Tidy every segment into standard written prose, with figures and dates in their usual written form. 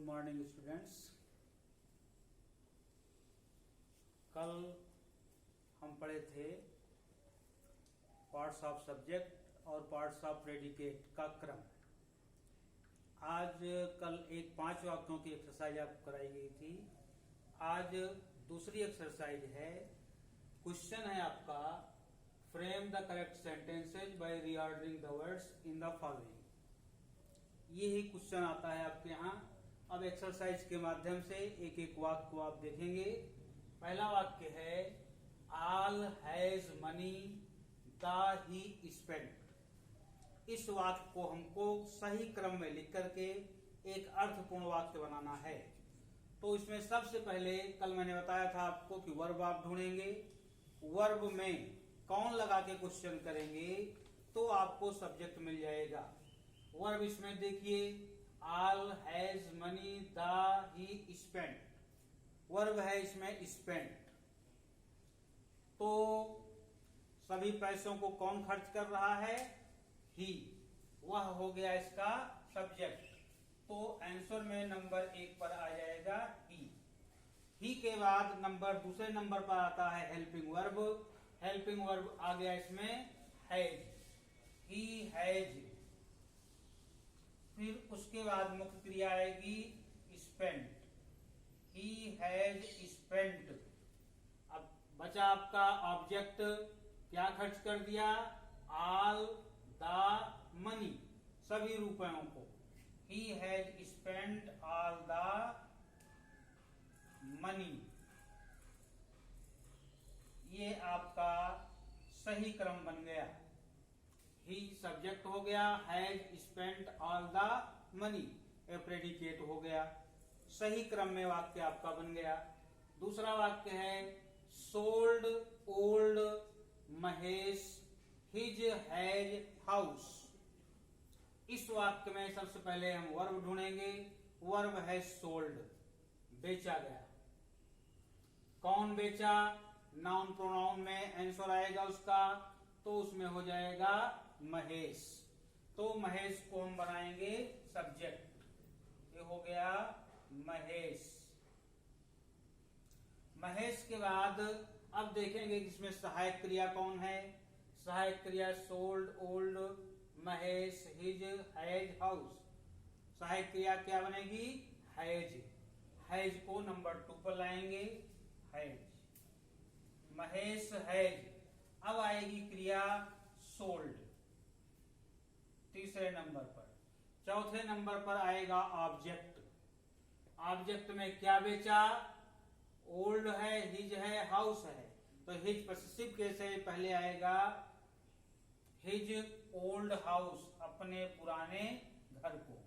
Morning students. कल हम पढ़े थे पार्ट्स ऑफ सब्जेक्ट और पार्ट्स ऑफ प्रेडिकेट का क्रम। आज कल एक 5 वाक्यों की एक्सरसाइज आपको कराई गई थी। आज दूसरी एक्सरसाइज है। क्वेश्चन है आपका, frame the correct sentences by reordering the words in the following. यही क्वेश्चन आता है आपके यहाँ। अब एक्सरसाइज के माध्यम से एक एक वाक्य को आप देखेंगे। पहला वाक्य है, all has money the he spent. इस वाक्य को हमको सही क्रम में लिख करके एक अर्थपूर्ण वाक्य बनाना है। तो इसमें सबसे पहले कल मैंने बताया था आपको कि वर्ब आप ढूंढेंगे। वर्ब में कौन लगा के क्वेश्चन करेंगे तो आपको सब्जेक्ट मिल जाएगा। वर्ब इसमें देखिए, all has money the he spent. Verb है इसमें स्पेंट। तो सभी पैसों को कौन खर्च कर रहा है? ही। वह हो गया इसका सब्जेक्ट। तो आंसर में नंबर 1 पर आ जाएगा ही। ही के बाद दूसरे नंबर पर आता है हेल्पिंग वर्ब। हेल्पिंग वर्ब आ गया इसमें हैज। He has. फिर उसके बाद मुख्य क्रिया आएगी स्पेंट। He has spent. अब बचा आपका ऑब्जेक्ट, क्या खर्च कर दिया? ऑल द मनी, सभी रुपयों को। He has spent all the money. ये आपका सही क्रम बन गया। ही सब्जेक्ट हो गया, has spent all the money A predicate हो गया। सही क्रम में वाक्य आपका बन गया। दूसरा वाक्य है, sold old Mahesh his has house. इस वाक्य में सबसे पहले हम वर्ब ढूंढेंगे। वर्ब है सोल्ड, बेचा गया। कौन बेचा? नाउन प्रोनाउन में आंसर आएगा उसका, तो उसमें हो जाएगा महेश। तो महेश को हम बनाएंगे सब्जेक्ट। ये हो गया महेश। महेश के बाद अब देखेंगे कि इसमें सहायक क्रिया कौन है। सहायक क्रिया sold old Mahesh his has house. सहायक क्रिया क्या बनेगी? हैज। हैज को नंबर 2 पर लाएंगे। Has, Mahesh has. अब आएगी क्रिया सोल्ड तीसरे नंबर पर। चौथे नंबर पर आएगा ऑब्जेक्ट। ऑब्जेक्ट में क्या बेचा? ओल्ड है, हिज है, हाउस है। तो हिज पॉसेसिव केस से पहले आएगा हिज ओल्ड हाउस, अपने पुराने घर को।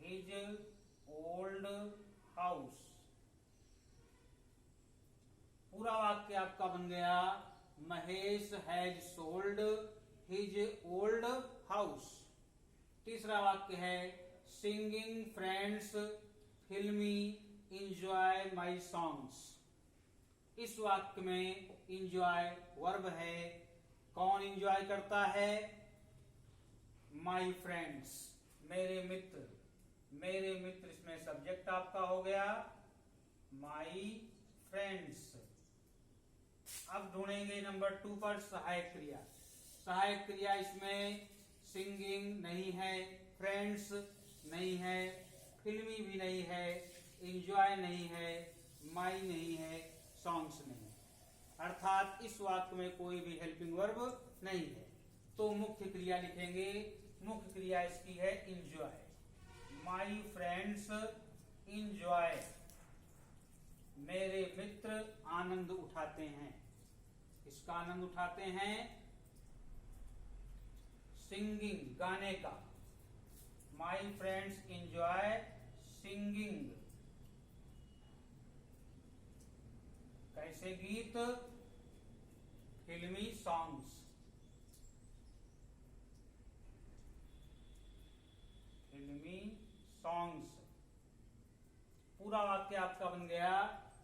His old house. पूरा वाक्य आपका बन गया, Mahesh has sold his old house. तीसरा वाक्य है, सिंगिंग फ्रेंड्स फिल्मी इंजॉय माई सॉन्ग्स। इस वाक्य में इंजॉय वर्ब है। कौन इंजॉय करता है? माई फ्रेंड्स, मेरे मित्र। मेरे मित्र इसमें सब्जेक्ट आपका हो गया माई फ्रेंड्स। अब ढूंढेंगे नंबर 2 पर सहायक क्रिया। सहायक क्रिया इसमें सिंगिंग नहीं है, फ्रेंड्स नहीं है, फिल्मी भी नहीं है, एंजॉय नहीं है, माई नहीं है, सॉन्ग्स नहीं है। अर्थात इस वाक्य में कोई भी हेल्पिंग वर्ब नहीं है। तो मुख्य क्रिया लिखेंगे। मुख्य क्रिया इसकी है इंजॉय। My friends enjoy. मेरे मित्र आनंद उठाते हैं। इसका आनंद उठाते हैं? सिंगिंग, गाने का। My friends enjoy singing. कैसे गीत? फिल्मी सॉन्ग्स। फिल्मी सॉन्ग्स। पूरा वाक्य आपका बन गया,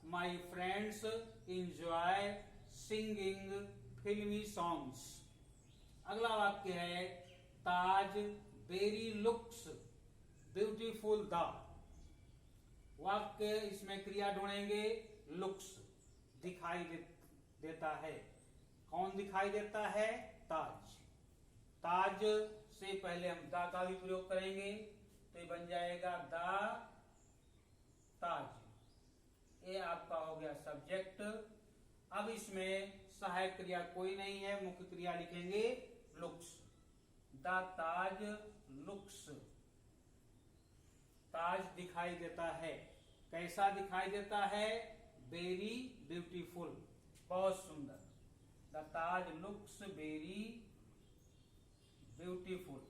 माई फ्रेंड्स इंजॉय सिंगिंग फिल्मी सॉन्ग्स। अगला वाक्य है, ताज बेरी लुक्स ब्यूटीफुल द। वाक्य इसमें क्रिया ढूंढेंगे लुक्स, दिखाई देता है। कौन दिखाई देता है? ताज। ताज से पहले हम दा का भी प्रयोग करेंगे तो ये बन जाएगा दा ताज। ये आपका हो गया सब्जेक्ट। अब इसमें सहायक क्रिया कोई नहीं है, मुख्य क्रिया लिखेंगे लुक्स। द ताज लुक्स, ताज दिखाई देता है। कैसा दिखाई देता है? वेरी ब्यूटीफुल, बहुत सुंदर। The Taj looks very beautiful.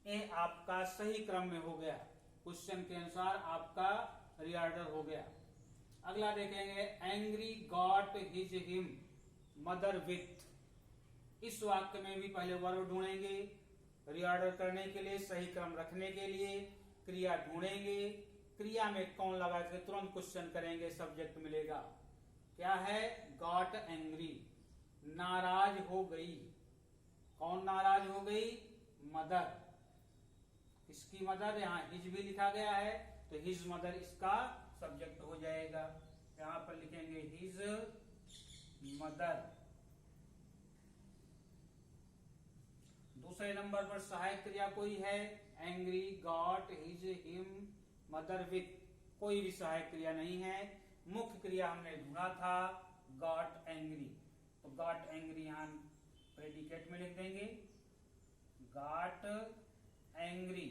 ये आपका सही क्रम में हो गया, क्वेश्चन के अनुसार आपका रीऑर्डर हो गया। अगला देखेंगे, angry got his him mother with. इस वाक्य में भी पहले वर्ब ढूंढेंगे, रीऑर्डर करने के लिए, सही क्रम रखने के लिए क्रिया ढूंढेंगे। क्रिया में कौन लगा के तुरंत क्वेश्चन करेंगे, सब्जेक्ट मिलेगा। क्या है? गॉट एंग्री, नाराज हो गई। कौन नाराज हो गई? मदर। इसकी मदर, यहाँ हिज भी लिखा गया है तो हिज मदर इसका सब्जेक्ट हो जाएगा। यहां पर लिखेंगे हिज मदर। दूसरे नंबर पर सहायक क्रिया कोई है? Angry got his him mother with. कोई भी सहायक क्रिया नहीं है। मुख्य क्रिया हमने ढूंढा था गॉट एंग्री, तो गॉट एंग्री यहां प्रेडिकेट में लिख देंगे got angry.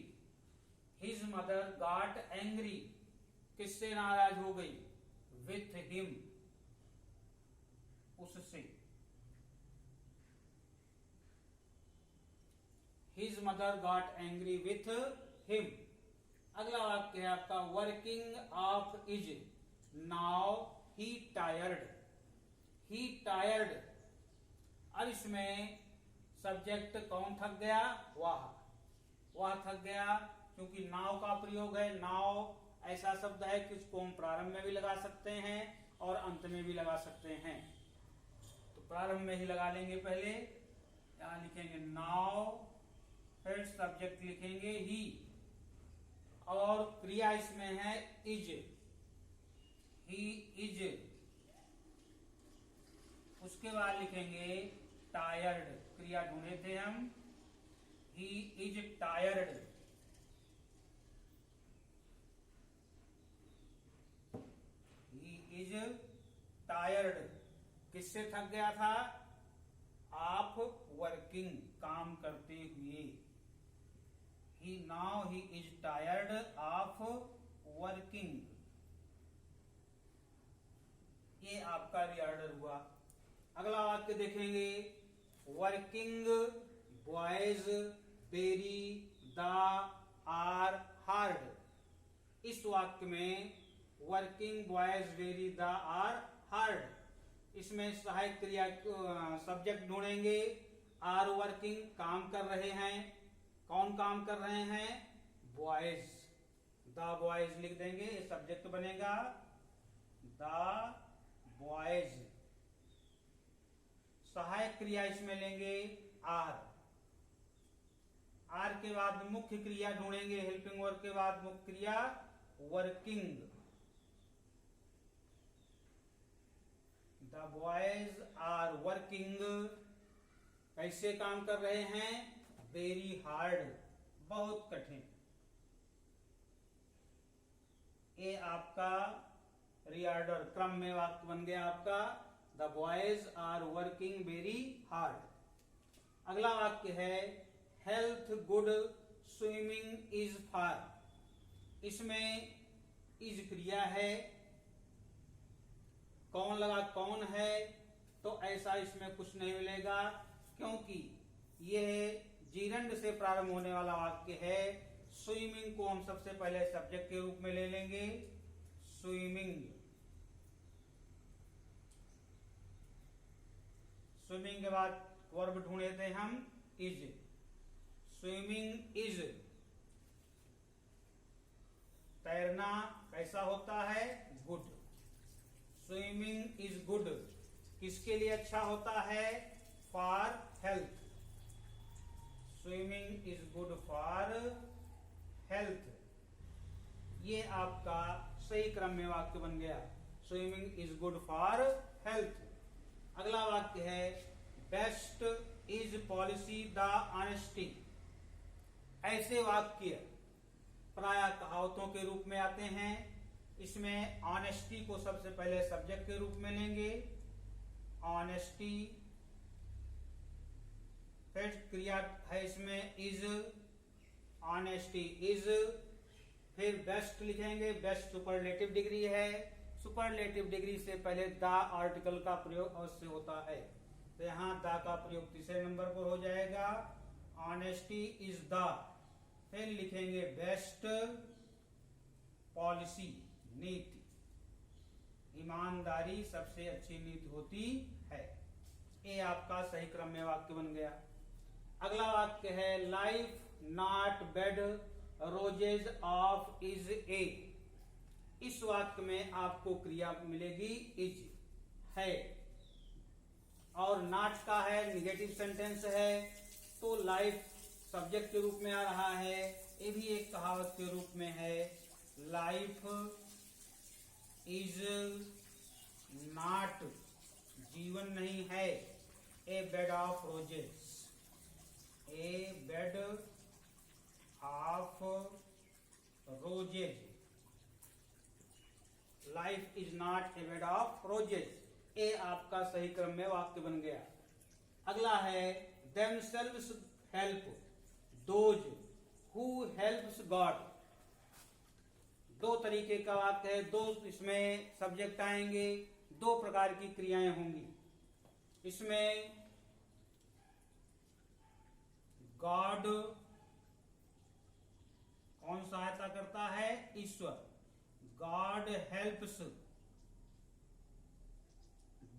His mother got angry, किससे नाराज हो गई? विथ हिम, उससे। His mother got angry with him. अगला वाक्य है आपका, working of is now he tired. He tired. अब इसमें सब्जेक्ट कौन थक गया? वह थक गया, क्योंकि नाव का प्रयोग है। नाव ऐसा शब्द है कि उसको हम प्रारंभ में भी लगा सकते हैं और अंत में भी लगा सकते हैं। तो प्रारंभ में ही लगा लेंगे पहले। यहां लिखेंगे नाव, फिर सब्जेक्ट लिखेंगे ही, और क्रिया इसमें है इज। He is. उसके बाद लिखेंगे टायर्ड। क्रिया ढूंढे थे हम, he is tired. He is tired. किससे थक गया था? आप वर्किंग, काम करते हुए। He now he is tired of working. ये आपका रीऑर्डर हुआ। अगला वाक्य देखेंगे, working boys very the are hard. इस वाक्य में working boys very the are hard. इसमें सहायक क्रिया सब्जेक्ट ढूंढेंगे। आर वर्किंग, काम कर रहे हैं। कौन काम कर रहे हैं? बॉयज। द बॉयज लिख देंगे, ये सब्जेक्ट बनेगा द बॉयज। सहायक क्रिया इसमें लेंगे आर। आर के बाद मुख्य क्रिया ढूंढेंगे। हेल्पिंग वर्ब के बाद मुख्य क्रिया working. The boys are working. कैसे काम कर रहे हैं? वेरी हार्ड, बहुत कठिन। ये आपका रीऑर्डर क्रम में वाक्य बन गया आपका, the boys are working very hard. अगला वाक्य है, health good swimming is for. इसमें इज क्रिया है। कौन लगा? कौन है? तो ऐसा इसमें कुछ नहीं मिलेगा, क्योंकि यह जीरंड से प्रारंभ होने वाला वाक्य है। स्विमिंग को हम सबसे पहले सब्जेक्ट के रूप में ले लेंगे, स्विमिंग। स्विमिंग के बाद वर्ब ढूंढे थे हम इज। Swimming is. तैरना कैसा होता है? गुड। स्विमिंग इज गुड किसके लिए अच्छा होता है? For health. Swimming is good for health. ये आपका सही क्रम में वाक्य बन गया। Swimming is good for health. अगला वाक्य है best is policy the honesty. ऐसे वाक्य प्रायः कहावतों के रूप में आते हैं। इसमें ऑनेस्टी को सबसे पहले सब्जेक्ट के रूप में लेंगे, ऑनेस्टी, फिर क्रिया है इसमें इज, ऑनेस्टी इज, फिर बेस्ट लिखेंगे, बेस्ट सुपरलेटिव डिग्री है, सुपरलेटिव डिग्री से पहले द आर्टिकल का प्रयोग अवश्य होता है, तो यहाँ द का प्रयोग तीसरे नंबर पर हो जाएगा। ऑनेस्टी इज द, फिर लिखेंगे बेस्ट पॉलिसी, नीति, ईमानदारी सबसे अच्छी नीति होती है। ये आपका सही क्रम में वाक्य बन गया। अगला वाक्य है life not bed roses of is a. इस वाक्य में आपको क्रिया मिलेगी इज, है, और नॉट का है, निगेटिव सेंटेंस है, तो लाइफ सब्जेक्ट के रूप में आ रहा है। ये भी एक कहावत के रूप में है, लाइफ इज नॉट, जीवन नहीं है, a bed of roses, a bed of roses. Life is not a bed of roses. ए आपका सही क्रम में वाक्य बन गया। अगला है themselves help those who helps God। दो तरीके का वाक्य है, दो इसमें सब्जेक्ट आएंगे, दो प्रकार की क्रियाएं होंगी। इसमें गॉड कौन सहायता करता है? ईश्वर। गॉड हेल्प्स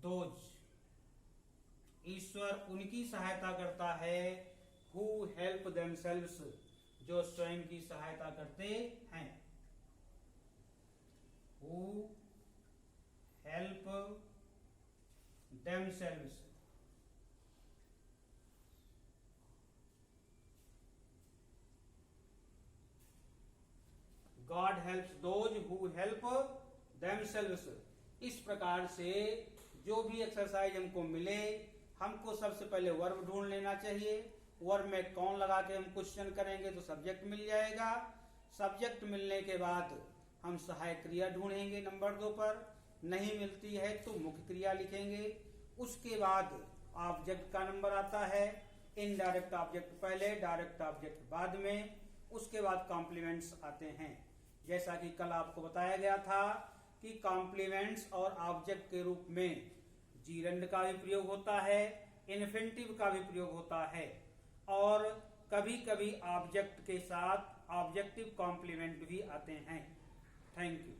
दोज, ईश्वर उनकी सहायता करता है, हु हेल्प देमसेल्व्स, जो स्वयं की सहायता करते हैं। Who help themselves, God helps those who help themselves. इस प्रकार से जो भी एक्सरसाइज हमको मिले, हमको सबसे पहले वर्ब ढूंढ लेना चाहिए। वर्ब में कौन लगा के हम क्वेश्चन करेंगे तो सब्जेक्ट मिल जाएगा। सब्जेक्ट मिलने के बाद हम सहायक क्रिया ढूंढेंगे नंबर 2 पर, नहीं मिलती है तो मुख्य क्रिया लिखेंगे। उसके बाद ऑब्जेक्ट का नंबर आता है, इनडायरेक्ट ऑब्जेक्ट पहले, डायरेक्ट ऑब्जेक्ट बाद में, उसके बाद कॉम्प्लीमेंट्स आते हैं। जैसा कि कल आपको बताया गया था कि कॉम्प्लीमेंट्स और ऑब्जेक्ट के रूप में जीरंड का भी प्रयोग होता है, इन्फिनिटिव का भी प्रयोग होता है, और कभी कभी ऑब्जेक्ट के साथ ऑब्जेक्टिव कॉम्प्लीमेंट भी आते हैं। Thank you.